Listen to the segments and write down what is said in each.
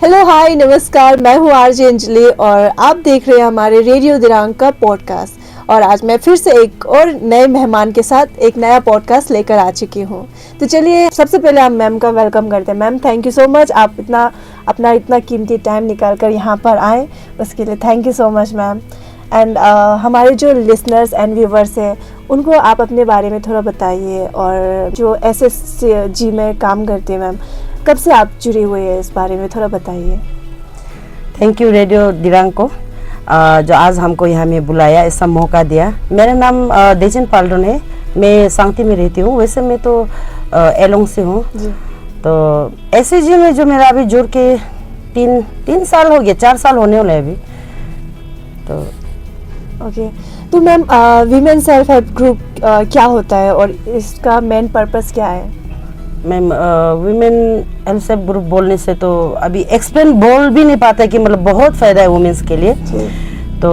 Hello hi नमस्कार, मैं हूँ आरजे अंजलि और आप देख रहे हैं हमारे रेडियो दिरांग का पॉडकास्ट। और आज मैं फिर से एक और नए मेहमान के साथ एक नया पॉडकास्ट लेकर आ चुकी हूँ। तो चलिए सबसे पहले हम मैम का वेलकम करते हैं। Ma'am thank you so much, आप इतना कीमती टाइम निकाल कर यहाँ पर आए, उसके लिए thank you so much ma'am. And हमारे जो लिसनर्स एंड व्यूवर्स हैं उनको आप अपने बारे में थोड़ा बताइए, और जो एसएसजी में काम करते हैं मैम, कब से आप जुड़े हुए हैं, इस बारे में थोड़ा बताइए। थैंक यू रेडियो दिरांग को जो आज हमको यहाँ में बुलाया, ऐसा मौका दिया। मेरा नाम देजन पाल्डोन है, मैं सांगती में रहती हूँ। वैसे मैं तो एलोंग से हूँ। तो एसएसजी में जो मेरा अभी जुड़ के तीन साल हो गया, 4 साल होने वाले अभी। तो ओके तो ma'am women self help group क्या होता है और इसका मेन पर्पस क्या है? Ma'am women help self group बोलने से तो अभी एक्सप्लेन बोल भी नहीं पाता कि मतलब बहुत फ़ायदा है वुमेन्स के लिए। तो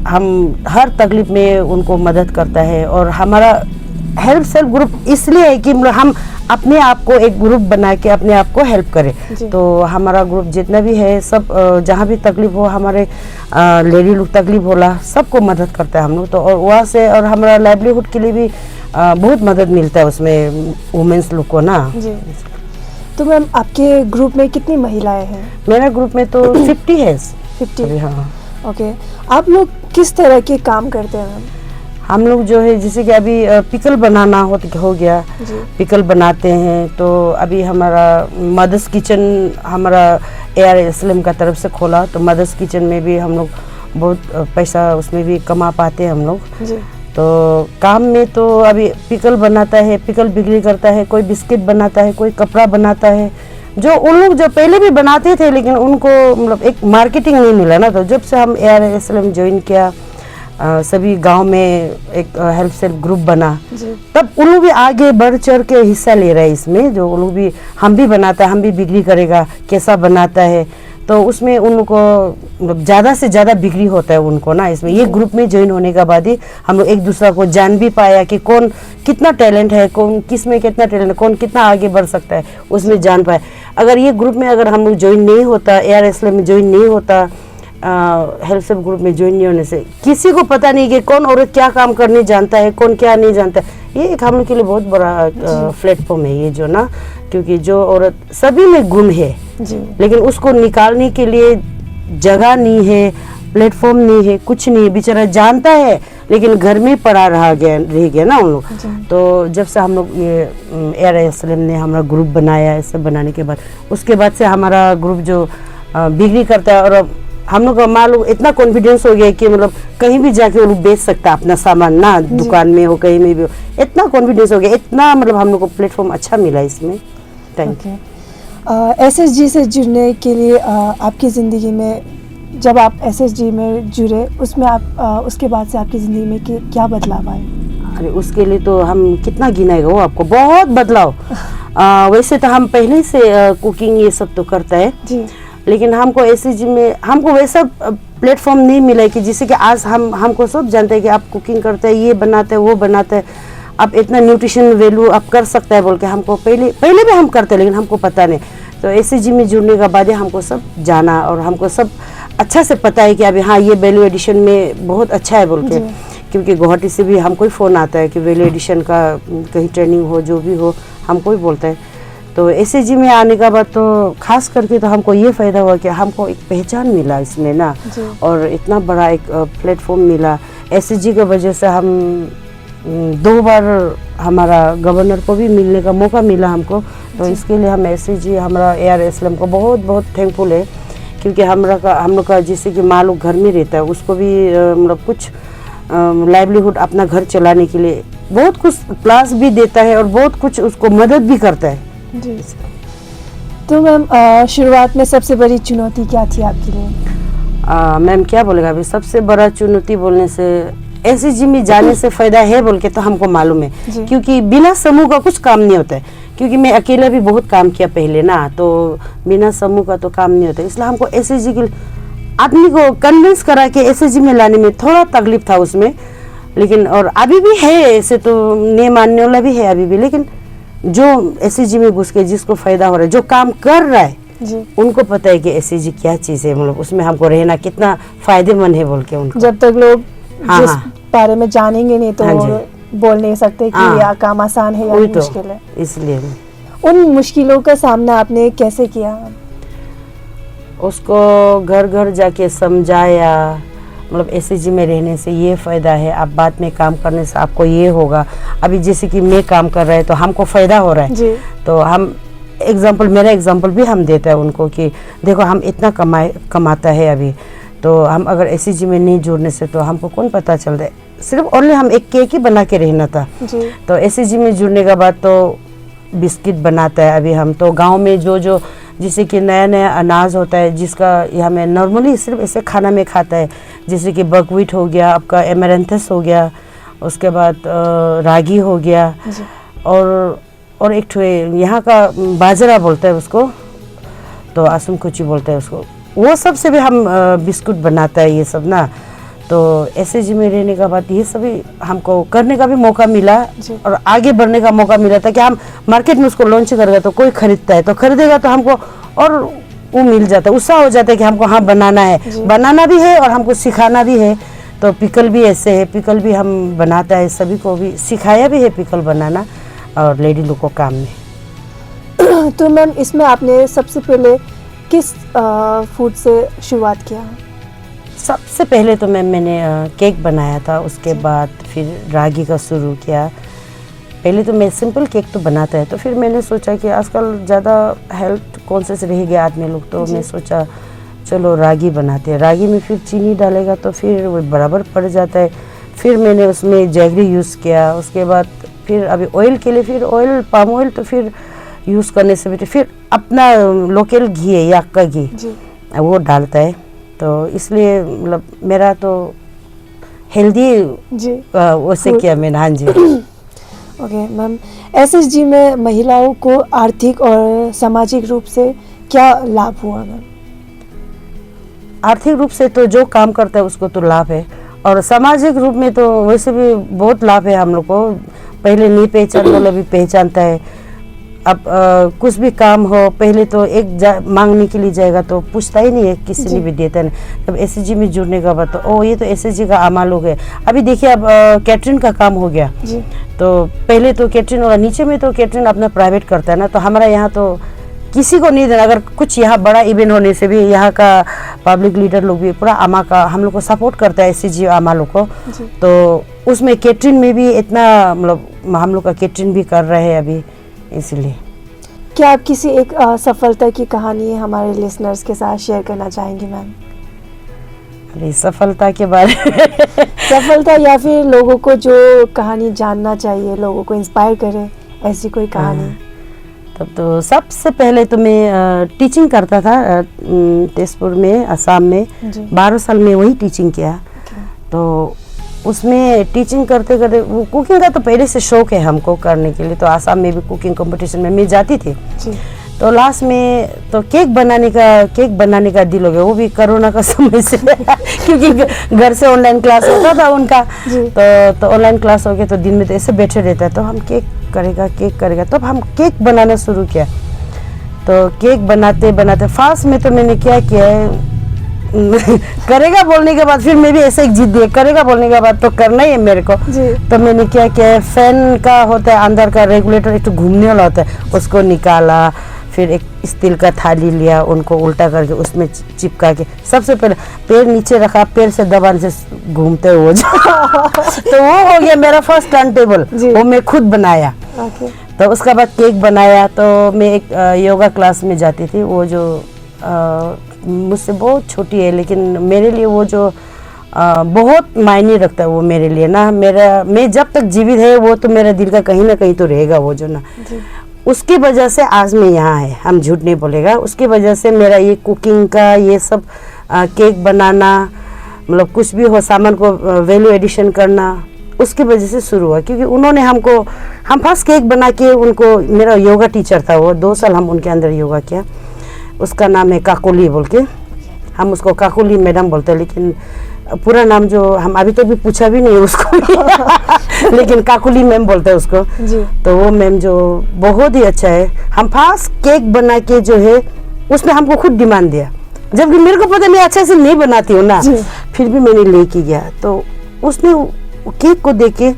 हम हर तकलीफ में उनको मदद करता है, और हमारा हेल्प सेल्फ ग्रुप इसलिए है कि मतलब हम अपने आप को एक ग्रुप बना के अपने आप को हेल्प करें। तो हमारा ग्रुप जितना भी है सब जहाँ भी तकलीफ हो, हमारे लेडी लोग तकलीफ होला, सबको मदद करता है हम लोग। तो और वहाँ से और हमारा लाइवलीहुड के लिए भी बहुत मदद मिलता है उसमें वुमेन्स लोग को ना जी। तो मैम आपके ग्रुप में कितनी महिलाएं हैं? मेरा ग्रुप में तो 50 है। 50? हाँ। ओके, आप लोग किस तरह के काम करते हैं मैम? हम लोग जो है जैसे कि अभी पिकल बनाना हो गया, पिकल बनाते हैं। तो अभी हमारा मदर्स किचन हमारा ARSLM का तरफ से खोला, तो मदर्स किचन में भी हम लोग बहुत पैसा उसमें भी कमा पाते हैं हम लोग। तो काम में तो अभी पिकल बनाता है, पिकल बिक्री करता है, कोई बिस्किट बनाता है, कोई कपड़ा बनाता है। जो उन लोग जो पहले भी बनाते थे लेकिन उनको मतलब एक मार्केटिंग नहीं मिला ना, तो जब से हम ARSLM ज्वाइन किया, सभी गांव में एक हेल्प सेल्फ ग्रुप बना, तब उन लोग भी आगे बढ़ चढ़ के हिस्सा ले रहे हैं इसमें। जो उन लोग भी हम भी बनाता है, हम भी बिक्री करेगा, कैसा बनाता है, तो उसमें उन लोग को ज़्यादा से ज़्यादा बिक्री होता है उनको ना इसमें। ये ग्रुप में ज्वाइन होने के बाद ही हम लोग एक दूसरा को जान भी पाया कि कौन कितना टैलेंट है, कौन किस में कितना टैलेंट है, कौन कितना आगे बढ़ सकता है, उसमें जान पाए। अगर ये ग्रुप में अगर हम लोग ज्वाइन नहीं होता, ARSLM में ज्वाइन नहीं होता, हेल्प सेल्फ ग्रुप में ज्वाइन नहीं होने से किसी को पता नहीं कि कौन औरत क्या काम करने जानता है, कौन क्या नहीं जानता है। ये एक हम लोग के लिए बहुत बड़ा प्लेटफॉर्म है ये जो ना, क्योंकि जो औरत सभी में गुण है लेकिन उसको निकालने के लिए जगह नहीं है, प्लेटफॉर्म नहीं है, कुछ नहीं है। बेचारा जानता है लेकिन घर में पड़ा रह गया ना उन लोग। तो जब से हम लोग ये ARSLM ने हमारा ग्रुप बनाया, ऐसे बनाने के बाद उसके बाद से हमारा ग्रुप जो बिक्री करता है, और हम लोग मालूम इतना कॉन्फिडेंस हो गया कि मतलब कहीं भी जाके वो लोग बेच सकता है अपना सामान ना, दुकान में हो कहीं में भी हो, इतना कॉन्फिडेंस हो गया, इतना मतलब हम लोग को प्लेटफॉर्म अच्छा मिला इसमें। Thank you. SSG से जुड़ने के लिए आपकी ज़िंदगी में, जब आप SSG में जुड़े उसमें आप उसके बाद से आपकी ज़िंदगी में क्या बदलाव आए? अरे उसके लिए तो हम कितना गिनाएगा, वो आपको बहुत बदलाव। वैसे तो हम पहले से कुकिंग ये सब तो करता है जी, लेकिन हमको SSG में हमको वैसा प्लेटफॉर्म नहीं मिला कि जिससे कि आज हमको सब जानते हैं कि आप कुकिंग करते हैं, ये बनाते हैं, वो बनाते हैं, आप इतना न्यूट्रिशन वैल्यू आप कर सकता है बोल के हमको पहले भी हम करते लेकिन हमको पता नहीं। तो SSG में जुड़ने के बाद हमको सब जाना और हमको सब अच्छा से पता है कि अभी हाँ ये वैल्यू एडिशन में बहुत अच्छा है बोल के, क्योंकि गुवाहाटी से भी हमको ही फ़ोन आता है कि वैल्यू एडिशन का कहीं ट्रेनिंग हो, जो भी हो हमको ही बोलता है। तो SSG में आने का बाद तो खास करके तो हमको ये फ़ायदा हुआ कि हमको एक पहचान मिला इसमें ना, और इतना बड़ा एक प्लेटफॉर्म मिला। SSG की वजह से हम 2 बार हमारा गवर्नर को भी मिलने का मौका मिला हमको। तो इसके लिए हम SSG हमारा ARSLM को बहुत बहुत थैंकफुल है, क्योंकि हम लोग का जैसे कि माँ लोग घर में रहता है, उसको भी मतलब कुछ लाइवलीहुड अपना घर चलाने के लिए बहुत कुछ प्लस भी देता है और बहुत कुछ उसको मदद भी करता है जी। तो मैम शुरुआत में सबसे बड़ी चुनौती क्या थी आपके लिए? मैम क्या बोलेगा, अभी सबसे बड़ा चुनौती बोलने से SSG में जाने से फ़ायदा है बोल के तो हमको मालूम है, क्योंकि बिना समूह का कुछ काम नहीं होता है। क्योंकि मैं अकेला भी बहुत काम किया पहले ना, तो बिना समूह का तो काम नहीं होता। इसलिए हमको SSG के आदमी को कन्विंस करा के SSG में लाने में थोड़ा तकलीफ था उसमें, लेकिन और अभी भी है, ऐसे तो नहीं मानने वाला भी है अभी भी, लेकिन जो SSG में घुस के जिसको फ़ायदा हो रहा है, जो काम कर रहा है जी। उनको पता है कि एसएचजी क्या चीज़ है, मतलब उसमें हमको रहना कितना फायदेमंद है बोल के उनको। जब तक लोग हाँ, जिस हाँ। बारे में जानेंगे नहीं तो हाँ जी। बोल नहीं सकते कि हाँ। यह काम आसान है या वही तो, मुश्किल है। इसलिए उन मुश्किलों का सामना आपने कैसे किया? उसको घर घर जाके समझाया, मतलब एसएचजी में रहने से ये फ़ायदा है, आप बाद में काम करने से आपको ये होगा। अभी जैसे कि मैं काम कर रहा है तो हमको फ़ायदा हो रहा है जी। तो हम मेरा एग्जांपल भी हम देता है उनको कि देखो हम इतना कमाता है अभी, तो हम अगर एसएचजी में नहीं जुड़ने से तो हमको कौन पता चल रहा है। सिर्फ ओनली हम एक केक ही बना के रहना था जी। तो एसएचजी में जुड़ने के बाद तो बिस्किट बनाता है। अभी हम तो गांव में जो जैसे कि नया नया अनाज होता है जिसका यहाँ में नॉर्मली सिर्फ ऐसे खाना में खाता है, जैसे कि बकव्हीट हो गया, आपका एमेरेंथस हो गया, उसके बाद रागी हो गया जी। और एक ठो यहाँ का बाजरा बोलता है उसको, तो आसम कुची बोलता है उसको, वो सब से भी हम बिस्कुट बनाता है ये सब ना। तो एसएचजी में रहने का बाद ये सभी हमको करने का भी मौका मिला और आगे बढ़ने का मौका मिला था कि हम मार्केट में उसको लॉन्च करेगा तो कोई खरीदता है तो खरीदेगा तो हमको और वो मिल जाता है, उत्साह हो जाता है कि हमको हाँ बनाना है, बनाना भी है और हमको सिखाना भी है। तो पिकल भी ऐसे है, पिकल भी हम बनाता है, सभी को भी सिखाया भी है पिकल बनाना और लेडी लोग को काम में। तो मैम इसमें आपने सबसे पहले किस फूड से शुरुआत किया? सबसे पहले तो मैंने केक बनाया था, उसके बाद फिर रागी का शुरू किया। पहले तो मैं सिंपल केक तो बनाता है, तो फिर मैंने सोचा कि आजकल ज़्यादा हेल्थ कॉन्शियस रह गया आदमी लोग, तो मैं सोचा चलो रागी बनाते हैं। रागी में फिर चीनी डालेगा तो फिर वो बराबर पड़ जाता है। फिर मैंने उसमें जैगरी यूज़ किया, उसके बाद फिर अभी ऑयल के लिए फिर ऑयल पाम ऑयल तो फिर यूज़ करने से बेटर फिर अपना लोकल घी है याक का घी वो डालता है। तो इसलिए मतलब मेरा तो हेल्दी वैसे किया मैंने। हाँ जी। ओके मैम, एसएचजी में महिलाओं को आर्थिक और सामाजिक रूप से क्या लाभ हुआ मैम? आर्थिक रूप से तो जो काम करता है उसको तो लाभ है, और सामाजिक रूप में तो वैसे भी बहुत लाभ है। हम लोग को पहले नहीं पहचान वाला भी पहचानता है। अब कुछ भी काम हो पहले तो मांगने के लिए जाएगा तो पूछता ही नहीं है, किसी ने भी देता नहीं। तब एसएचजी में जुड़ने का बाद तो ओ ये तो एसएचजी का आमा लोग है। अभी देखिए अब कैटरिंग का काम हो गया जी। तो पहले तो कैटरिंग और नीचे में तो कैटरिंग अपना प्राइवेट करता है ना, तो हमारा यहाँ तो किसी को नहीं देना। अगर कुछ यहाँ बड़ा इवेंट होने से भी यहाँ का पब्लिक लीडर लोग भी पूरा आमा का हम लोग को सपोर्ट करता है, एसएचजी आमा लोग को। तो उसमें कैटरिंग में भी इतना मतलब हम लोग का कैटरिंग भी कर रहे हैं अभी, इसलिए। क्या आप किसी एक सफलता की कहानी हमारे लिसनर्स के साथ शेयर करना चाहेंगी मैम? अरे सफलता के बारे में सफलता या फिर लोगों को जो कहानी जानना चाहिए, लोगों को इंस्पायर करे, ऐसी कोई कहानी? तब तो सबसे पहले तो मैं टीचिंग करता था तेजपुर में, असम में 12 साल में वही टीचिंग किया। तो उसमें टीचिंग करते करते वो कुकिंग का तो पहले से शौक है हमको करने के लिए, तो आसाम में भी कुकिंग कंपटीशन में मैं जाती थी जी। तो लास्ट में तो केक बनाने का दिल हो गया, वो भी कोरोना का समय से क्योंकि घर से ऑनलाइन क्लास होता था उनका, तो ऑनलाइन क्लास हो गया तो दिन में तो ऐसे बैठे रहता है, तो हम केक करेगा तो हम केक बनाना शुरू किया। तो केक बनाते बनाते फास्ट में तो मैंने क्या किया है करेगा बोलने के बाद फिर मैं भी ऐसे एक जिद दिया, करेगा बोलने के बाद तो करना ही है मेरे को। तो मैंने क्या किया, फैन का होता है अंदर का रेगुलेटर एक तो घूमने वाला होता है, उसको निकाला, फिर एक स्टील का थाली लिया, उनको उल्टा करके उसमें चिपका के सबसे पहले पैर नीचे रखा, पैर से दबाने से घूमते हुए तो वो हो गया मेरा फर्स्ट टर्न टेबल, वो मैं खुद बनाया। तो उसके बाद केक बनाया। तो मैं एक योगा क्लास में जाती थी, वो जो मुझसे बहुत छोटी है लेकिन मेरे लिए वो जो बहुत मायने रखता है वो मेरे लिए ना, मैं जब तक जीवित है वो तो मेरा दिल का कहीं ना कहीं तो रहेगा वो जो ना, उसकी वजह से आज मैं यहाँ है, हम झूठ नहीं बोलेगा। उसकी वजह से मेरा ये कुकिंग का ये सब केक बनाना, मतलब कुछ भी हो सामान को वैल्यू एडिशन करना, उसकी वजह से शुरू हुआ। क्योंकि उन्होंने हम फर्स्ट केक बना के उनको, मेरा योगा टीचर था वो, 2 साल हम उनके अंदर योगा किया, उसका नाम है काकोली बोल के, हम उसको काकोली मैडम बोलते हैं, लेकिन पूरा नाम जो हम अभी तो भी पूछा भी नहीं उसको लेकिन काकोली मैम बोलते हैं उसको जी। तो वो मैम जो बहुत ही अच्छा है, हम फास्ट केक बना के जो है उसने हमको खुद डिमांड दिया, जबकि मेरे को पता मैं अच्छे से नहीं बनाती हूँ ना, फिर भी मैंने लेके गया। तो उसने केक को देख के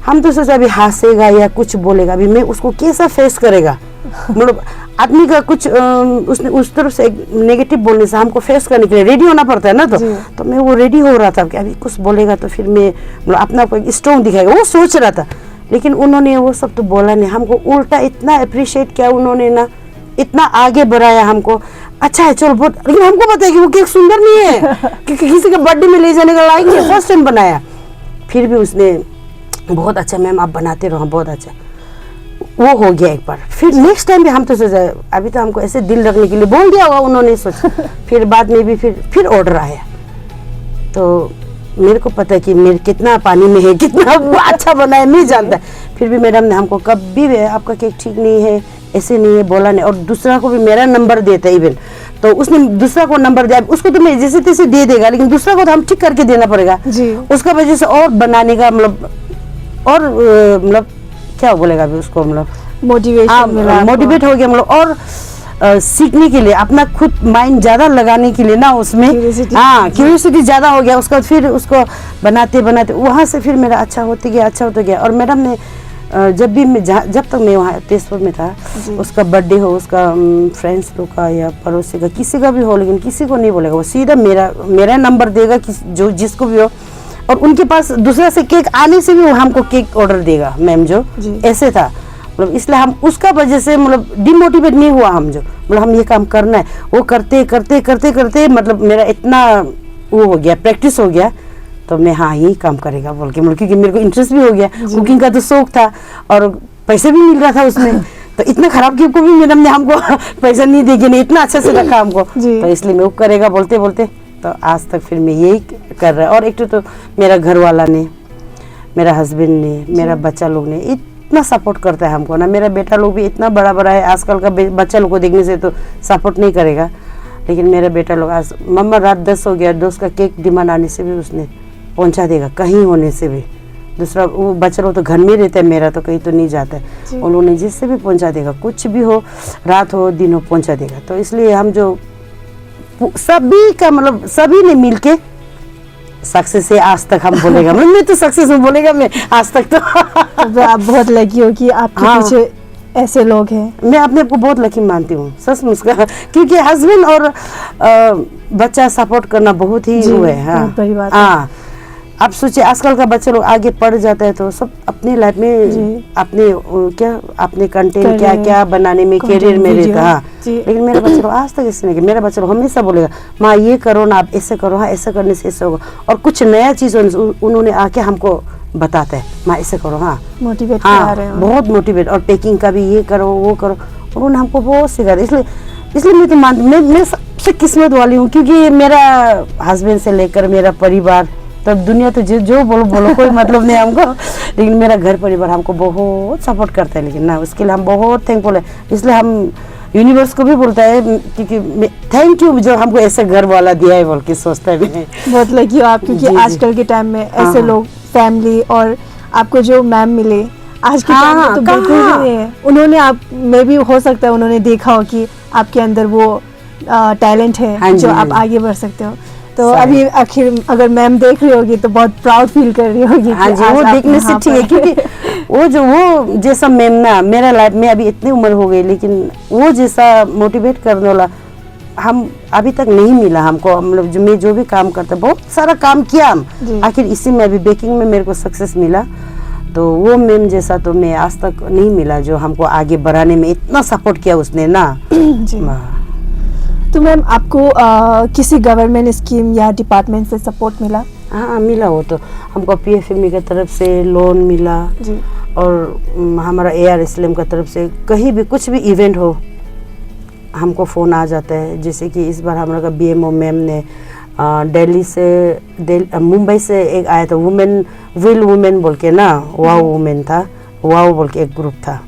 हम तो सोचा अभी हंसेगा या कुछ बोलेगा, अभी मैं उसको कैसा फेस करेगा, मतलब आदमी का कुछ उसने उस तरफ से एक नेगेटिव बोलने से हमको फेस करने के लिए रेडी होना पड़ता है ना। तो मैं वो रेडी हो रहा था कि अभी कुछ बोलेगा तो फिर मैं मतलब अपना को स्ट्रॉन्ग दिखाएगा, वो सोच रहा था। लेकिन उन्होंने वो सब तो बोला नहीं, हमको उल्टा इतना अप्रिशिएट किया उन्होंने ना, इतना आगे बढ़ाया हमको। अच्छा है चलो बहुत, लेकिन हमको पता है कि वो केक सुंदर नहीं है कि किसी के बर्थडे में ले जाने का लायक नहीं, फर्स्ट टाइम बनाया। फिर भी उसने बहुत अच्छा मैम आप बनाते रहो, बहुत अच्छा, वो हो गया एक बार। फिर नेक्स्ट टाइम भी हम तो सोचा अभी तो हमको ऐसे दिल रखने के लिए बोल दिया होगा उन्होंने, सोचा। फिर बाद में भी फिर ऑर्डर आया, तो मेरे को पता है कि मेरे कितना पानी में है, कितना अच्छा बना है नहीं जानता। फिर भी मैडम ने हमको कभी भी आपका केक ठीक नहीं है, ऐसे नहीं है बोला नहीं, और दूसरा को भी मेरा नंबर देता है इवन, तो उसने दूसरा को नंबर दिया, उसको तो मैं जैसे तैसे दे देगा, लेकिन दूसरा को तो हम ठीक करके देना पड़ेगा उसका वजह से, और बनाने का मतलब और मतलब क्या बोलेगा अभी उसको, मतलब मोटिवेट हो गया, मतलब और सीखने के लिए अपना खुद माइंड ज्यादा लगाने के लिए ना उसमें, हाँ क्यूरियोसिटी ज्यादा हो गया उसका। फिर उसको बनाते बनाते वहाँ से फिर मेरा अच्छा होते गया। और मैडम ने जब भी मैं जब तक मैं वहाँ तेजपुर में था, उसका बर्थडे हो, उसका फ्रेंड्स लोग का या पड़ोसी का किसी का भी हो, लेकिन किसी को नहीं बोलेगा, वो सीधा मेरा नंबर देगा जो जिसको भी हो, और उनके पास दूसरा से केक आने से भी वो हमको केक ऑर्डर देगा मैम, जो ऐसे था। मतलब इसलिए हम उसका वजह से मतलब डिमोटिवेट नहीं हुआ हम, जो मतलब हम ये काम करना है, वो करते करते करते करते मतलब मेरा इतना वो हो गया, प्रैक्टिस हो गया, तो मैं हाँ यही काम करेगा बोल के, मतलब क्योंकि मेरे को इंटरेस्ट भी हो गया, कुकिंग का तो शौक था और पैसे भी मिल रहा था उसमें। तो इतना खराब केक को भी मैडम ने हमको पैसा नहीं देगी, नहीं इतना अच्छा से रखा हमको, तो इसलिए मैं वो करेगा बोलते बोलते तो आज तक फिर मैं यही कर रहा है। और एक तो मेरा घर वाला ने, मेरा हस्बैंड ने, मेरा बच्चा लोग ने इतना सपोर्ट करता है हमको ना। मेरा बेटा लोग भी इतना बड़ा है, आजकल का बच्चा लोग को देखने से तो सपोर्ट नहीं करेगा, लेकिन मेरा बेटा लोग आज मम्मा रात 10 हो गया, दोस्त का केक डिमांड आने से भी उसने पहुंचा देगा, कहीं होने से भी। दूसरा वो बच्चा लोग तो घर में रहता है, मेरा तो कहीं तो नहीं जाता है, उन्होंने जिससे भी पहुंचा देगा, कुछ भी हो, रात हो दिन हो पहुंचा देगा। तो इसलिए हम जो सभी का मतलब सभी ने मिलके सक्सेस है आज तक हम बोलेगा, मैं तो सक्सेस हूँ बोलेगा मैं आज तक। तो आप बहुत लकी हो कि आपके पीछे ऐसे लोग हैं। मैं अपने आप को बहुत लकी मानती हूँ सच मुझका, क्योंकि हस्बैंड और बच्चा सपोर्ट करना बहुत ही हुए हैं। हाँ आप सोचिए आजकल का बच्चे लोग आगे पढ़ जाता है तो सब अपनी लाइफ में अपने कंटेंट क्या क्या बनाने में करियर में रहता है। लेकिन मेरा बच्चा लोग आज तक ऐसे नहीं, मेरा बच्चा लोग हमेशा बोलेगा माँ ये करो ना, आप ऐसे करो, हाँ ऐसा करने से ऐसा होगा, और कुछ नया चीज उन्होंने आके हमको बताता है, माँ ऐसे करो, हाँ मोटिवेट कर रहे हैं, बहुत मोटिवेट। और पैकिंग का भी ये करो वो करो, उन्होंने हमको बहुत सिखाया। इसलिए मैं तो मैं सबसे किस्मत वाली हूँ, क्योंकि मेरा हस्बैंड से लेकर मेरा परिवार, तब दुनिया तो जो बोलो कोई मतलब नहीं हमको, लेकिन मेरा घर परिवार हमको बहुत सपोर्ट करता है। लेकिन ना उसके लिए हम बहुत थैंकफुल है, इसलिए हम यूनिवर्स को भी बोलता है क्योंकि थैंक यू जो हमको ऐसा घर वाला दिया है बोल के सोचता है। बहुत लकी हो आप, क्योंकि आजकल के टाइम में ऐसे लोग फैमिली, और आपको जो मैम मिले आज के टाइम में तो बिल्कुल भी नहीं है। उन्होंने आप में भी हो सकता है उन्होंने देखा हो कि आपके अंदर वो टैलेंट है जो आप आगे बढ़ सकते हो। तो अभी आखिर अगर मैम देख रही होगी तो बहुत प्राउड फील कर रही होगी। हाँ जी, वो देखने से ठीक है, क्योंकि वो जैसा मैम ना मेरा लाइफ में अभी इतनी उम्र हो गई, लेकिन वो जैसा मोटिवेट करने वाला हम अभी तक नहीं मिला हमको। मतलब मैं जो भी काम करता, बहुत सारा काम किया हम, आखिर इसी में अभी बेकिंग में मेरे को सक्सेस मिला। तो वो मैम जैसा तो मैं आज तक नहीं मिला जो हमको आगे बढ़ाने में इतना सपोर्ट किया उसने ना। तो मैम आपको किसी गवर्नमेंट स्कीम या डिपार्टमेंट से सपोर्ट मिला? हाँ मिला, वो तो हमको PFME की तरफ से लोन मिला जी। और हमारा AR की तरफ से कहीं भी कुछ भी इवेंट हो हमको फ़ोन आ जाता है। जैसे कि इस बार हमारा BMO मैम ने दिल्ली से मुंबई से एक आया था, वुमेन बोल के ना, वाव वुमेन था, वाव बोल के एक ग्रुप था।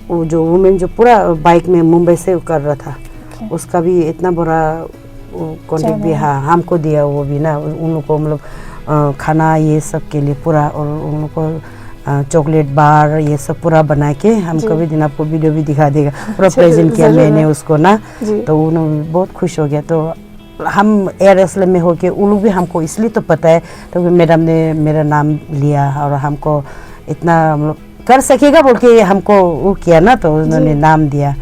वो जो वुमेन जो पूरा बाइक में मुंबई से कर रहा था, उसका भी इतना बड़ा कॉन्टेक्ट भी हाँ हमको दिया, वो भी ना उन लोग को मतलब खाना ये सब के लिए पूरा, और उन लोग को चॉकलेट बार ये सब पूरा बना के हम जी। कभी दिन आपको वीडियो भी दिखा देगा, पूरा अच्छा, प्रेजेंट किया ज़रूर मैंने है। उसको ना। जी। तो उन्होंने बहुत खुश हो गया। तो हम एयर एस्लम में होके उन लोग भी हमको इसलिए तो पता है, तो मैडम ने मेरा नाम लिया और हमको इतना मतलब कर सकेगा बोल के हमको वो किया ना, तो उन्होंने जी। नाम दिया।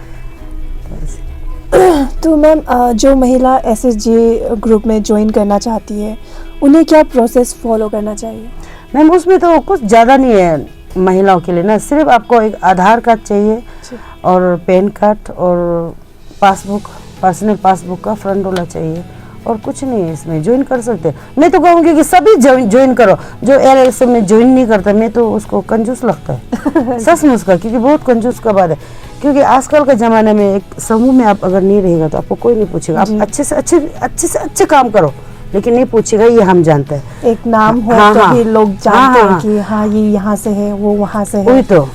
तो मैम जो महिला एसएचजी ग्रुप में ज्वाइन करना चाहती है उन्हें क्या प्रोसेस फॉलो करना चाहिए? मैम उसमें तो कुछ ज़्यादा नहीं है महिलाओं के लिए ना, सिर्फ आपको एक आधार कार्ड चाहिए जी। और पैन कार्ड और पासबुक, पर्सनल पासबुक का फ्रंट वाला चाहिए और कुछ नहीं है, इसमें ज्वाइन कर सकते हैं। मैं तो कहूँगी कि सभी ज्वाइन करो। जो एलएलसी में ज्वाइन नहीं करता मैं तो उसको कंजूस लगता है सचमुच का, क्योंकि बहुत कंजूस का बात है। क्योंकि आजकल के ज़माने में एक समूह में आप अगर नहीं रहेगा तो आपको कोई नहीं पूछेगा। जी। आप अच्छे से अच्छे काम करो, लेकिन नहीं पूछेगा, ये हम जानते हैं। एक नाम हो हाँ, तो हाँ। भी लोग जानते हाँ, हैं कि हाँ ये यहाँ से है, वो वहाँ से वही है। तो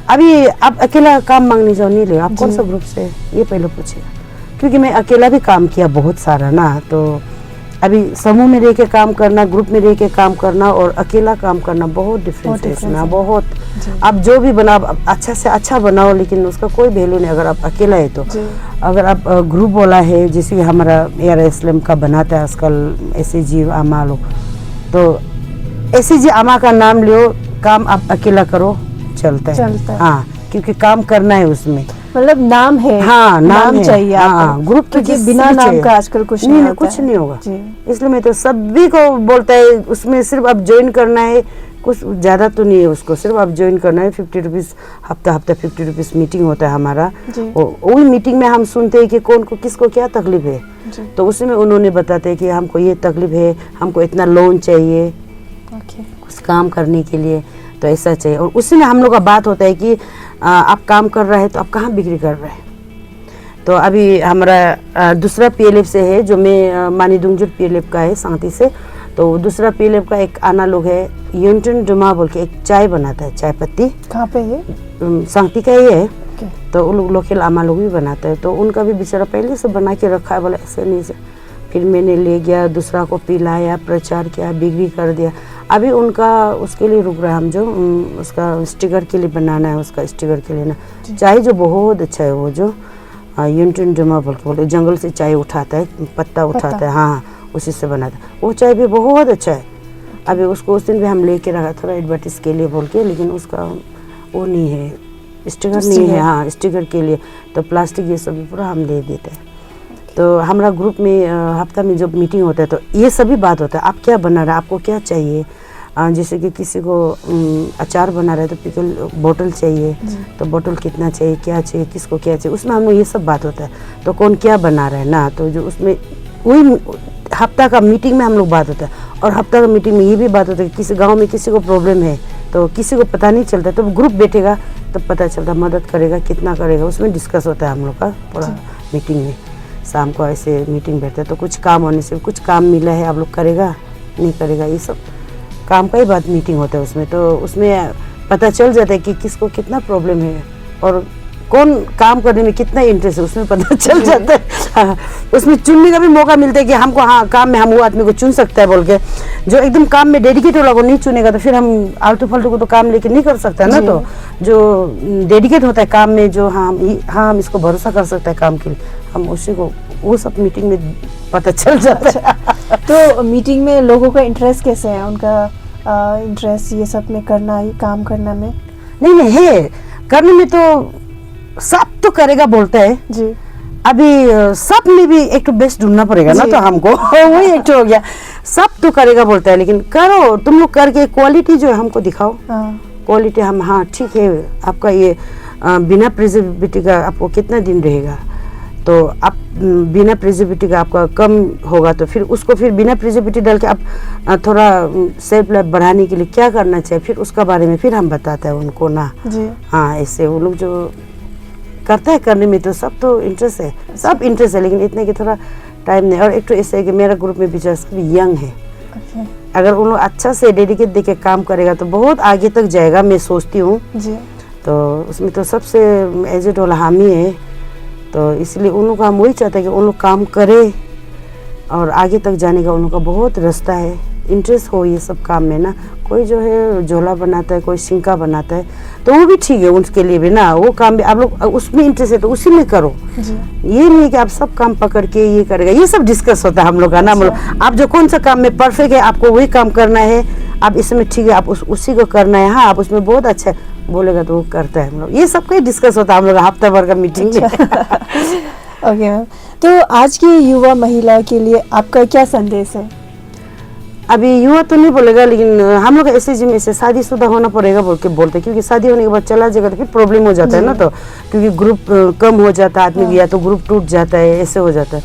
अभी आप अकेला काम मांगने जाओ, नहीं ले, आप कौन जी। सा ग्रुप से है? ये पहले पूछेगा। क्योंकि मैं अकेला भी काम किया बहुत सारा ना, तो अभी समूह में रह के काम करना, ग्रुप में रह के काम करना और अकेला काम करना बहुत डिफरेंस है इसमें, बहुत। जी। आप जो भी बनाओ आप अच्छा से अच्छा बनाओ, लेकिन उसका कोई वैल्यू नहीं अगर आप अकेला है तो। जी। अगर आप ग्रुप वाला है, जैसे हमारा एयर एस्लम का बनाता है आजकल एसएचजी आमा लोग, तो एसएचजी आमा का नाम लियो, काम आप अकेला करो चलता है। हाँ, क्योंकि काम करना है उसमें, मतलब नाम है। हाँ, नाम चाहिए हाँ, आपको। ग्रुप तो क्योंकि बिना नाम का आजकल कुछ नहीं होता कुछ है। नहीं होगा। जी। इसलिए मैं तो सभी को बोलता है उसमें सिर्फ आप ज्वाइन करना है, कुछ ज़्यादा तो नहीं है उसको, सिर्फ आप ज्वाइन करना है। 50 रुपीज़ हफ्ता 50 रुपीज़ मीटिंग होता है हमारा। जी। वही मीटिंग में हम सुनते हैं कि कौन को किसको क्या तकलीफ है, जी। तो उसमें उन्होंने बताते हैं कि हमको ये तकलीफ है, हमको इतना लोन चाहिए ओके। कुछ काम करने के लिए, तो ऐसा चाहिए। और उसी में हम लोग का बात होता है कि आप काम कर रहे हैं तो आप कहाँ बिक्री कर रहे हैं। तो अभी हमारा दूसरा पीएलएफ से है, जो मैं मानीदुंगजुर पीएलएफ का है सांगती से। तो दूसरा पीएलएफ का एक आना लोग है यूंटन डुमा बोल के, एक चाय बनाता है, चाय पत्ती। कहाँ पे है? सांगती का ही है। ओके। तो उन लोग लोकल आमा लोग भी बनाते हैं, तो उनका भी बेचारा पहले से बना के रखा है, बोला ऐसे नहीं से। फिर मैंने ले गया, दूसरा को पिलाया, प्रचार किया, बिक्री कर दिया। अभी उनका उसके लिए रुक रहा है, हम जो उसका स्टिकर के लिए बनाना है, उसका स्टिकर के लिए ना चाय जो बहुत अच्छा है, वो जो यूंटन डुमा बोल के बोलते, जंगल से चाय उठाता है, पत्ता उठाता है, हाँ उसी से बनाता है। वो चाय भी बहुत अच्छा है। अभी उसको उस दिन भी हम लेके रखा, थोड़ा एडवर्टाइज के लिए बोल के, लेकिन उसका वो नहीं है, स्टिकर नहीं है। हाँ, स्टिकर के लिए तो प्लास्टिक ये सब पूरा हम ले देते हैं। तो हमारा ग्रुप में हफ्ता में जब मीटिंग होता है तो ये सभी बात होता है, आप क्या बना रहे हैं, आपको क्या चाहिए। जैसे कि किसी को अचार बना रहा है तो पिकल बोतल चाहिए, तो बोतल कितना चाहिए, क्या चाहिए, किसको क्या चाहिए, उसमें हम लोग ये सब बात होता है। तो कौन क्या बना रहा है ना, तो जो उसमें वही हफ्ता का मीटिंग में हम लोग बात होता है। और हफ्ता का मीटिंग में ये भी बात होता है कि किसी गाँव में किसी को प्रॉब्लम है तो किसी को पता नहीं चलता, तो ग्रुप बैठेगा तब पता चलता, मदद करेगा, कितना करेगा, उसमें डिस्कस होता है हम लोग का पूरा मीटिंग में। शाम को ऐसे मीटिंग बैठते हैं, तो कुछ काम होने से, कुछ काम मिला है आप लोग करेगा नहीं करेगा, ये सब काम का ही बात मीटिंग होता है उसमें। तो उसमें पता चल जाता है कि किसको कितना प्रॉब्लम है और कौन काम करने में कितना इंटरेस्ट है, उसमें पता चल जाता है। हाँ, उसमें चुनने का भी मौका मिलता है कि हमको हाँ काम में हम वो आदमी को चुन सकता है बोल के। जो एकदम काम में डेडिकेट वाला को नहीं चुनेगा तो फिर हम आलतू फालतू को तो काम लेके नहीं कर सकता ना। तो जो डेडिकेट होता है काम में, जो हाँ हम इसको भरोसा कर सकता है काम के लिए, हम उसी को, वो सब मीटिंग में पता चल जाता है। तो मीटिंग में लोगों का इंटरेस्ट कैसे है, उनका इंटरेस्ट ये सब में करना, ये काम करना में? नहीं है, करने में तो सब तो करेगा बोलता है जी। अभी सब में भी एक तो बेस्ट ढूंढना पड़ेगा ना, तो हमको वही एक तो हो गया। सब तो करेगा बोलता है, लेकिन करो तुम लोग करके क्वालिटी जो है हमको दिखाओ। क्वालिटी हम हाँ ठीक है, आपका ये बिना प्रिजर्वेटिव का आपको कितना दिन रहेगा, तो आप बिना प्रिजर्वेटिव का आपका कम होगा, तो फिर उसको फिर बिना प्रिजर्वेटिव डाल के आप थोड़ा सेल्फ लाइफ बढ़ाने के लिए क्या करना चाहिए, फिर उसका बारे में फिर हम बताते हैं उनको ना जी। हाँ, ऐसे वो लोग जो करता है करने में तो सब तो इंटरेस्ट है, सब इंटरेस्ट है, लेकिन इतने की थोड़ा टाइम नहीं। और एक तो ऐसे है कि मेरा ग्रुप में बेचारा सब यंग है, अगर उन लोग अच्छा से डेडिकेट देके काम करेगा तो बहुत आगे तक जाएगा, मैं सोचती हूँ। तो उसमें तो सबसे एजेड वाला हम ही है, तो इसलिए उन लोग का हम वही चाहते हैं कि उन लोग काम करे और आगे तक जाने का उन लोग का बहुत रास्ता है। इंटरेस्ट हो ये सब काम में ना, कोई जो है झोला बनाता है, कोई सिंका बनाता है, तो वो भी ठीक है उनके लिए भी ना, वो काम भी आप लोग उसमें इंटरेस्ट है तो उसी में करो जी। ये नहीं कि आप सब काम पकड़ के ये करेगा, ये सब डिस्कस होता है हम लोग का ना। मतलब आप जो कौन सा काम में परफेक्ट है आपको वही काम करना है, आप इसमें ठीक है आप उसी को करना है, हाँ आप उसमें बहुत अच्छा बोलेगा तो वो करता है। हम लोग ये सब का डिस्कस होता है हम लोग हफ्ता भर का मीटिंग में। ओके मैम, तो आज की युवा महिला के लिए आपका क्या संदेश है? अभी युवा तो नहीं बोलेगा, लेकिन हम लोग एसएचजी में से शादीशुदा होना पड़ेगा बोल के बोलते हैं, क्योंकि शादी होने के बाद चला जाएगा तो फिर प्रॉब्लम हो जाता है ना, तो क्योंकि ग्रुप कम हो जाता है आदमी, या तो ग्रुप टूट जाता है, ऐसे हो जाता है।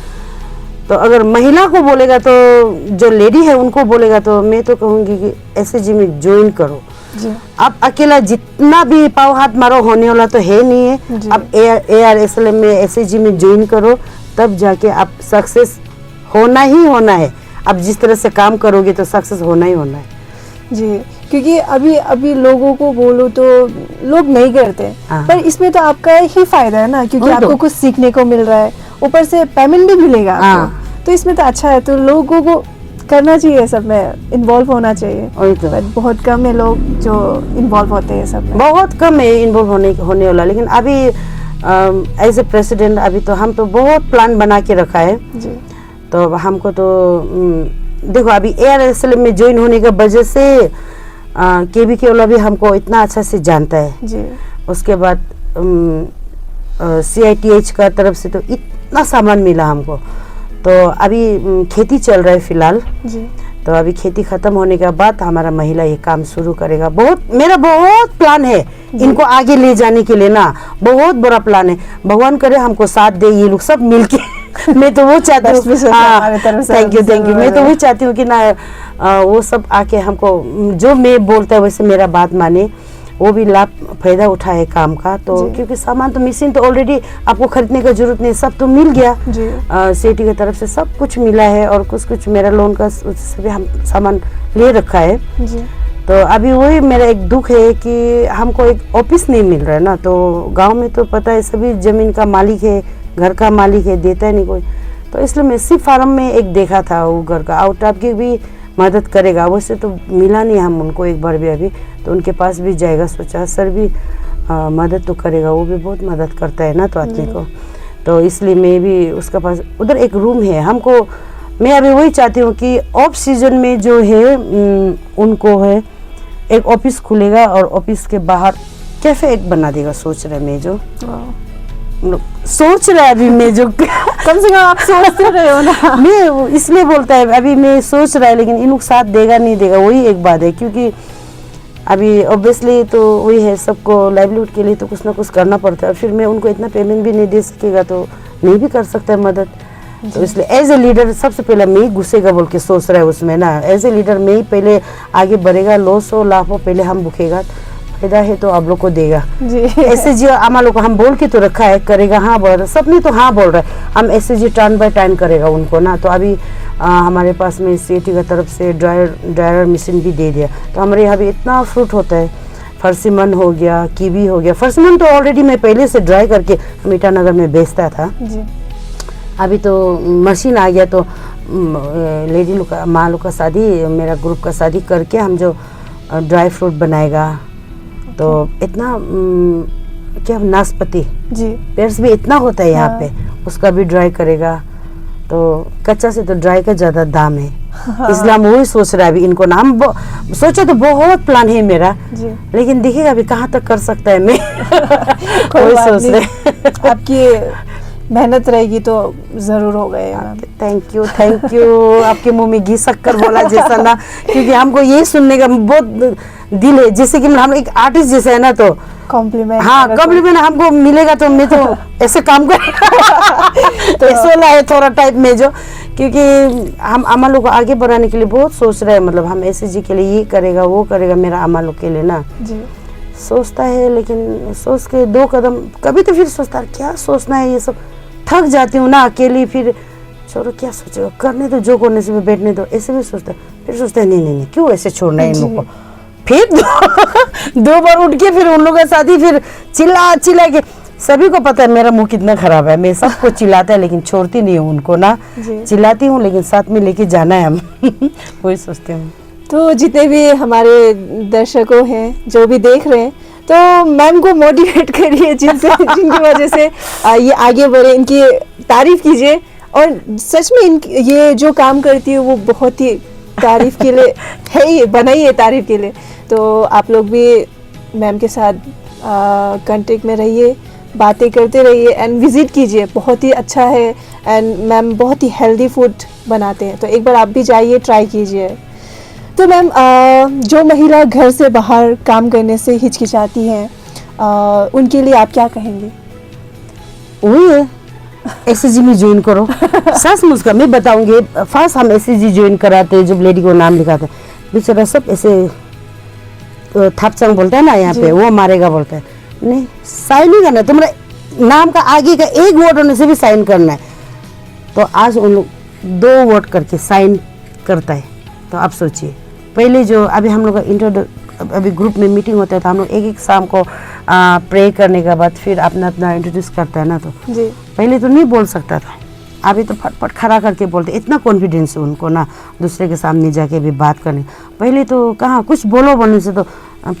तो अगर महिला को बोलेगा तो जो लेडी है उनको बोलेगा तो मैं तो कहूँगी कि एसएचजी में ज्वाइन करो। आप अकेला जितना भी पाव हाथ मारो होने वाला तो है नहीं है। आप ARSLM में एसएचजी में ज्वाइन करो, तब जाके आप सक्सेस होना ही होना है। आप जिस तरह से काम करोगे तो सक्सेस होना ही होना है जी। क्योंकि अभी लोगों को बोलो तो लोग नहीं करते, पर इसमें तो आपका ही फायदा है ना, क्योंकि आपको कुछ सीखने को मिल रहा है, ऊपर से पेमेंट भी मिलेगा आपको, तो इसमें तो अच्छा है। तो लोगों को करना चाहिए, सब में इन्वॉल्व होना चाहिए। तो बहुत कम है लोग जो इन्वॉल्व होते हैं, सब में बहुत कम है इन्वॉल्व होने वाला। लेकिन अभी एज ए प्रेसिडेंट अभी तो हम तो बहुत प्लान बना के रखा है जी। तो हमको तो देखो अभी ARSLM में ज्वाइन होने का वजह से KBK वाला भी हमको इतना अच्छा से जानता है जी। उसके बाद CITH का तरफ से तो इतना सामान मिला हमको। तो अभी खेती चल रहा है फिलहाल जी। तो अभी खेती खत्म होने के बाद हमारा महिला ये काम शुरू करेगा। मेरा बहुत प्लान है इनको आगे ले जाने के लिए ना, बहुत बड़ा प्लान है। भगवान करे हमको साथ दे ये लोग सब मिलके। मैं तो वो चाहती हूँ, थैंक यू। मैं तो वो चाहती हूँ कि ना वो सब आके हमको जो मैं बोलता है वैसे मेरा बात माने, वो भी लाभ फायदा उठाए काम का। तो क्योंकि सामान तो मशीन तो ऑलरेडी आपको खरीदने का जरूरत नहीं, सब तो मिल गया CIT की तरफ से सब कुछ मिला है, और कुछ मेरा लोन का उससे भी हम सामान ले रखा है जी। तो अभी वही मेरा एक दुख है कि हमको एक ऑफिस नहीं मिल रहा है ना। तो गांव में तो पता है सभी जमीन का मालिक है, घर का मालिक है, देता है नहीं कोई। तो इसलिए मैं सिर्फ फार्म में एक देखा था वो घर का, आउट ऑफ की भी मदद करेगा, वैसे तो मिला नहीं हम उनको एक बार भी अभी। तो उनके पास भी जाएगा, सोचा सर भी मदद तो करेगा, वो भी बहुत मदद करता है ना तो आदमी को। तो इसलिए मैं भी उसके पास उधर एक रूम है हमको। मैं अभी वही चाहती हूँ कि ऑफ सीजन में जो है उनको है एक ऑफिस खुलेगा, और ऑफिस के बाहर कैफे एक बना देगा, सोच रहे मैं जो सोच रहा है अभी मैं जो कम से कम आप सोचते रहे हो ना। मैं इसलिए बोलता है अभी मैं सोच रहा है, लेकिन इन लोग साथ देगा नहीं देगा वही एक बात है। क्योंकि अभी ऑब्वियसली तो वही है, सबको लाइवलीहुड के लिए तो कुछ ना कुछ करना पड़ता है, फिर मैं उनको इतना पेमेंट भी नहीं दे सकेगा तो नहीं भी कर सकता है मदद। तो इसलिए एज ए लीडर सबसे पहले मैं ही घुसेगा बोल के सोच रहा है उसमें ना। एज ए लीडर मैं ही पहले आगे बढ़ेगा, लॉस हो लाभ हो पहले हम भुकेगा, फायदा है तो आप लोग को देगा एसएचजी। आमा लोग को हम बोल के तो रखा है करेगा, हाँ बोल रहा सब नहीं तो हाँ बोल रहा है, हम एसएचजी टर्न बाय टर्न करेगा उनको ना। तो अभी हमारे पास में CIT की तरफ से ड्रायर मशीन भी दे दिया, तो हमारे यहाँ भी इतना फ्रूट होता है। फरसीमन हो गया, कीवी हो गया। फरसीमन तो ऑलरेडी मैं पहले से ड्राई करके हम ईटानगर में बेचता था जी। अभी तो मशीन आ गया, तो लेडी लोग का माँ लोग का शादी, मेरा ग्रुप का शादी करके हम जो ड्राई फ्रूट बनाएगा, तो इतना क्या नाशपाती जी पेड़ भी इतना होता है यहाँ पे, उसका भी ड्राई करेगा। तो कच्चा से तो ड्राई का ज्यादा दाम है, इसलिए हम वही सोच रहा है अभी इनको नाम सोचा तो बहुत प्लान है मेरा जी। लेकिन देखिएगा अभी कहाँ तक कर सकता है मैं वही सोच रहे। आपकी मेहनत रहेगी तो जरूर हो गए। थैंक यू आपके मुंह में घी शक्कर बोला जैसा ना, क्योंकि हमको ये सुनने का बहुत दिल है, जैसे कि हम एक आर्टिस्ट जैसा है ना, तो कॉम्प्लीमेंट, हाँ कॉम्प्लीमेंट हमको मिलेगा तो मैं तो ऐसे काम कर तो ऐसा वाला है थोड़ा टाइप में जो, क्योंकि हम अमा लोग को आगे बढ़ाने के लिए बहुत सोच रहे हैं। मतलब हम एसएचजी के लिए ये करेगा वो करेगा, मेरा अमा लोग के लिए ना जी। सोचता है, लेकिन सोच के 2 कदम कभी तो फिर सोचता है क्या सोचना है, ये सब थक जाती हूँ ना अकेली, फिर छोड़ो क्या सोचेगा, करने तो जो करने से बैठने तो ऐसे भी सोचता है। फिर सोचता है नहीं क्यों ऐसे छोड़ना है इन लोग को। फिर 2 बार उठ के फिर उन लोगों के साथ ही फिर चिल्ला के सभी को पता है मेरा मुंह कितना खराब है, मैं सबको चिल्लाता है लेकिन छोड़ती नहीं हूँ उनको ना, चिल्लाती हूँ लेकिन साथ में लेके जाना है हम वही सोचती हूँ। तो जितने भी हमारे दर्शकों हैं जो भी देख रहे हैं, तो मैम को मोटिवेट करिए जिनकी वजह से ये आगे बढ़े, इनकी तारीफ कीजिए। और सच में इनकी ये जो काम करती है वो बहुत ही तारीफ के लिए है ही, बना ही है तारीफ के लिए। तो आप लोग भी मैम के साथ कांटेक्ट में रहिए, बातें करते रहिए एंड विजिट कीजिए, बहुत ही अच्छा है। एंड मैम बहुत ही हेल्दी फूड बनाते हैं, तो एक बार आप भी जाइए, ट्राई कीजिए। तो मैम जो महिला घर से बाहर काम करने से हिचकिचाती हैं, उनके लिए आप क्या कहेंगे? वही है, एसएसजी में ज्वाइन करो। सच मुझका मैं बताऊंगी, फर्स्ट हम एसएसजी ज्वाइन कराते हैं, जब लेडी को नाम लिखाते हैं, बेचारा सब ऐसे थापचंग बोलता है ना यहाँ पे, वो मारेगा बोलता है, नहीं साइन ही करना, तुम्हारा नाम का आगे का एक वर्ड होने से भी साइन करना है। तो आज उन लोग 2 वर्ड करके साइन करता है। तो आप सोचिए, पहले जो अभी हम लोग का अभी ग्रुप में मीटिंग होता है, तो हम लोग एक शाम को प्रे करने के बाद फिर अपना अपना इंट्रोड्यूस करता है ना, तो जी पहले तो नहीं बोल सकता था, अभी तो फटफट खड़ा करके बोलते, इतना कॉन्फिडेंस है उनको ना दूसरे के सामने जाके भी बात करने। पहले तो कहाँ कुछ बोलने से तो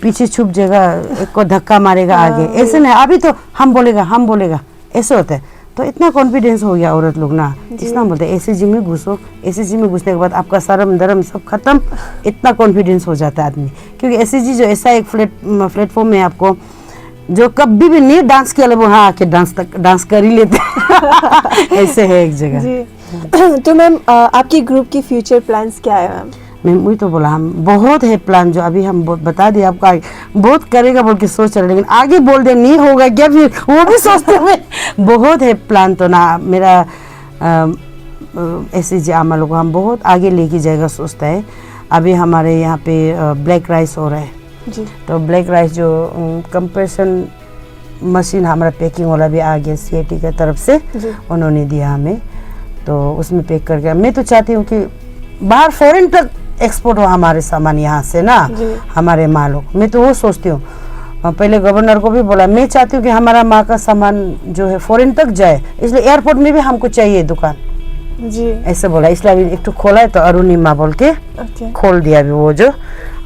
पीछे छुप जाएगा, एक को धक्का मारेगा आगे, ऐसे नहीं, अभी तो हम बोलेगा ऐसे होता है। तो इतना कॉन्फिडेंस हो गया औरत लोग ना, इसलिए बोलते हैं एसएसजी में घुसो, एसएसजी में घुसने के बाद आपका शर्म धर्म सब खत्म, इतना कॉन्फिडेंस हो जाता है आदमी। क्योंकि एसएसजी जो ऐसा एक प्लेटफॉर्म है आपको, जो कभी भी नहीं डांस किया वहाँ आके डांस कर ही लेते ऐसे है एक जगह जी। तो मैम आपकी ग्रुप की फ्यूचर प्लान्स क्या है मैम? मैं वही तो बोला, हम बहुत है प्लान, जो अभी हम बता दिए आपको, आगे बहुत करेगा बोल के सोच रहे, लेकिन आगे बोल दे नहीं होगा क्या फिर वो भी सोचते हुए बहुत है प्लान। तो ना मेरा एसएसजी आमा लोग हम बहुत आगे लेके जाएगा सोचता है। अभी हमारे यहाँ पे ब्लैक राइस हो रहा है जी। तो ब्लैक राइस जो कंप्रेशन मशीन हमारा पैकिंग वाला भी आ गया, सीआईटी की तरफ से उन्होंने दिया हमें, तो उसमें पैक करके मैं तो चाहती हूँ कि बाहर फॉरेन तक एक्सपोर्ट हो हमारे सामान यहाँ से ना, हमारे माल हो। मैं तो वो सोचती हूँ, पहले गवर्नर को भी बोला, मैं चाहती हूँ कि हमारा माँ का सामान जो है फॉरेन तक जाए, इसलिए एयरपोर्ट में भी हमको चाहिए दुकान जी, ऐसे बोला। इसलिए अभी एक तो खोला है, तो अरुणिमा बोल के खोल दिया अभी, वो जो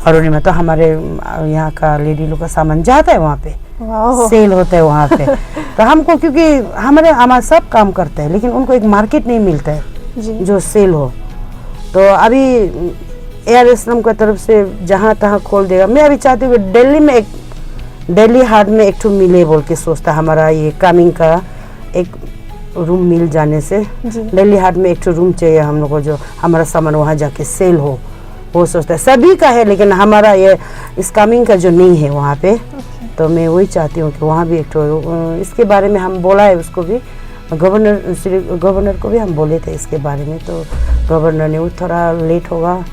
अरुणिमा तो हमारे यहाँ का लेडी लोग का सामान जाता है वहाँ पे, सेल होता है वहाँ पे। तो हमको क्योंकि हमारे सब काम करते हैं, लेकिन उनको एक मार्केट नहीं मिलता है जो सेल हो। तो अभी एयर इस्लाम की तरफ से जहाँ तहाँ खोल देगा। मैं अभी चाहती हूँ कि दिल्ली हाट में एक ठो मिले बोल के सोचता, हमारा ये कामिंग का एक रूम मिल जाने से दिल्ली हाट में एक ठो रूम चाहिए हम लोग को, जो हमारा सामान वहाँ जाके सेल हो, वो सोचता है। सभी का है लेकिन हमारा ये इस कामिंग का जो नहीं है वहाँ पे, तो मैं वही चाहती हूँ कि वहाँ भी एक ठो, इसके बारे में हम बोला है उसको भी, गवर्नर को भी हम बोले थे इसके बारे में, तो गवर्नर ने वो थोड़ा लेट होगा,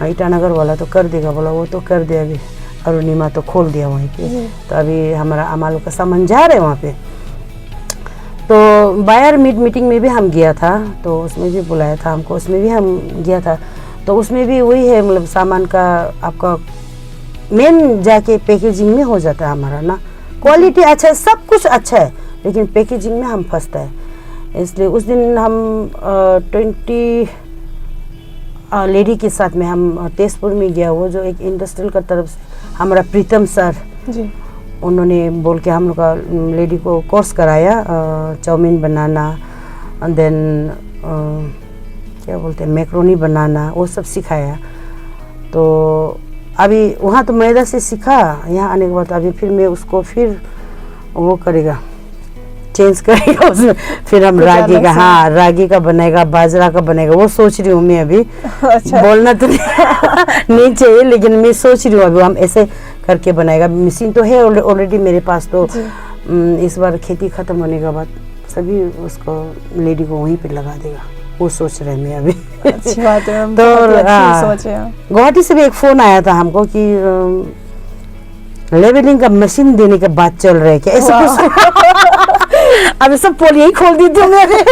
ईटानगर वाला तो कर देगा बोला, वो तो कर दिया अभी, अरुणिमा तो खोल दिया वहीं पे। तो अभी हमारा अमालों का सामान जा रहा है वहाँ पे। तो बायर मीटिंग में भी हम गया था, तो उसमें भी बुलाया था हमको, उसमें भी हम गया था। तो उसमें भी वही है, मतलब सामान का आपका मेन जाके पैकेजिंग में हो जाता है हमारा ना, क्वालिटी अच्छा है, सब कुछ अच्छा है, लेकिन पैकेजिंग में हम फंसता है। इसलिए उस दिन हम 20 लेडी के साथ में हम तेजपुर में गया, वो जो एक इंडस्ट्रियल का तरफ से हमारा प्रीतम सर जी, उन्होंने बोल के हम लोग का लेडी को कोर्स कराया, चाउमीन बनाना, देन क्या बोलते हैं मैक्रोनी बनाना, वो सब सिखाया। तो अभी वहाँ तो मैदा से सीखा, यहाँ आने के बाद अभी फिर मैं उसको फिर वो करेगा, चेंज करेगा उसमें, फिर हम रागी का, हाँ रागी का बनेगा, बाजरा का बनेगा, वो सोच रही हूँ मैं अभी। अच्छा। बोलना तो नहीं चाहिए, लेकिन मैं सोच रही हूँ अभी हम ऐसे करके बनाएगा। मशीन तो है ऑलरेडी मेरे पास, तो इस बार खेती खत्म होने के बाद सभी उसको लेडी को वहीं पे लगा देगा, वो सोच रहे मैं अभी। अच्छी बात है। तो गुवाहाटी से भी एक फोन आया था हमको कि लेवलिंग का मशीन देने का बात चल रहा है क्या, ऐसे कुछ। अभी सब पोल यही खोल दी थी मेरे।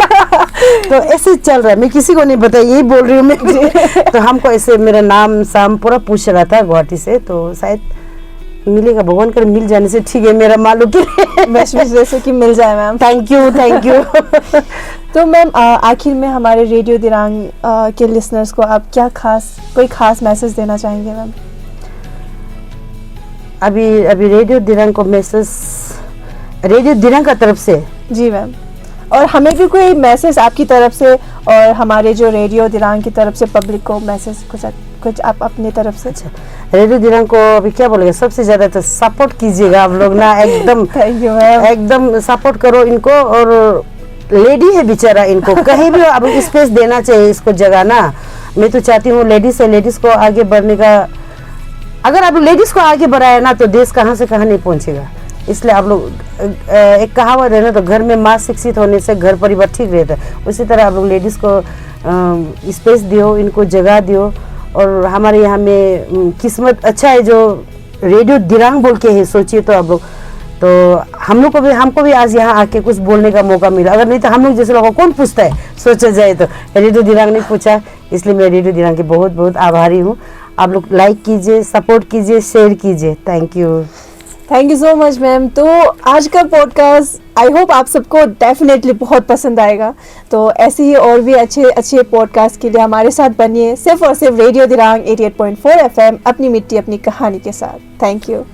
तो ऐसे चल रहा है, मैं किसी को नहीं बताया, यही बोल रही हूँ मैं। तो हमको ऐसे मेरा नाम शाम पूरा पूछ रहा था गुवाहाटी से, तो शायद मिलेगा, भगवान कर मिल जाने से ठीक है, मेरा मालूम के बेस्ट विशेस कि मिल जाए ma'am. Thank you, thank you. तो मैम आखिर में हमारे रेडियो दिरांग के लिसनर्स को आप क्या कोई खास मैसेज देना चाहेंगे मैम? अभी रेडियो दिरांग को मैसेज, रेडियो दिरांग का तरफ से। जी मैम, और हमें भी कोई मैसेज आपकी तरफ से और हमारे जो रेडियो दिरांग की तरफ से पब्लिक को मैसेज कुछ आप अपनी तरफ से? अच्छा, रेडियो दिरांग को अभी क्या बोलेगा, सबसे ज्यादा तो सपोर्ट कीजिएगा आप लोग ना, एकदम थैंक यू मैम, एकदम सपोर्ट करो इनको। और लेडी है बेचारा, इनको कहीं भी अब स्पेस देना चाहिए इसको जगह ना। मैं तो चाहती हूँ लेडीज है, लेडीज को आगे बढ़ने का, अगर आप लेडीज को आगे बढ़ाया ना तो देश कहाँ से कहाँ नहीं पहुँचेगा। इसलिए आप लोग, एक कहावत है ना, तो घर में माँ शिक्षित होने से घर परिवार ठीक रहता है, उसी तरह आप लोग लेडीज को स्पेस दियो, इनको जगह दियो। और हमारे यहाँ में किस्मत अच्छा है जो रेडियो दिरांग बोल के है, सोचिए तो आप लोग। तो हमको भी आज यहाँ आके कुछ बोलने का मौका मिला, अगर नहीं तो हम लोग जैसे लोगों को कौन पूछता है, सोचा जाए तो रेडियो दिरांग ने पूछा, इसलिए मैं रेडियो दिरांग की बहुत बहुत आभारी हूँ। आप लोग लाइक कीजिए, सपोर्ट कीजिए, शेयर कीजिए। Thank you so much ma'am. तो आज का पॉडकास्ट आई होप आप सबको डेफिनेटली बहुत पसंद आएगा। तो ऐसे ही और भी अच्छे पॉडकास्ट के लिए हमारे साथ बनिए, सिर्फ और सिर्फ रेडियो दिरांग 88.4 FM, अपनी मिट्टी अपनी कहानी के साथ। Thank you.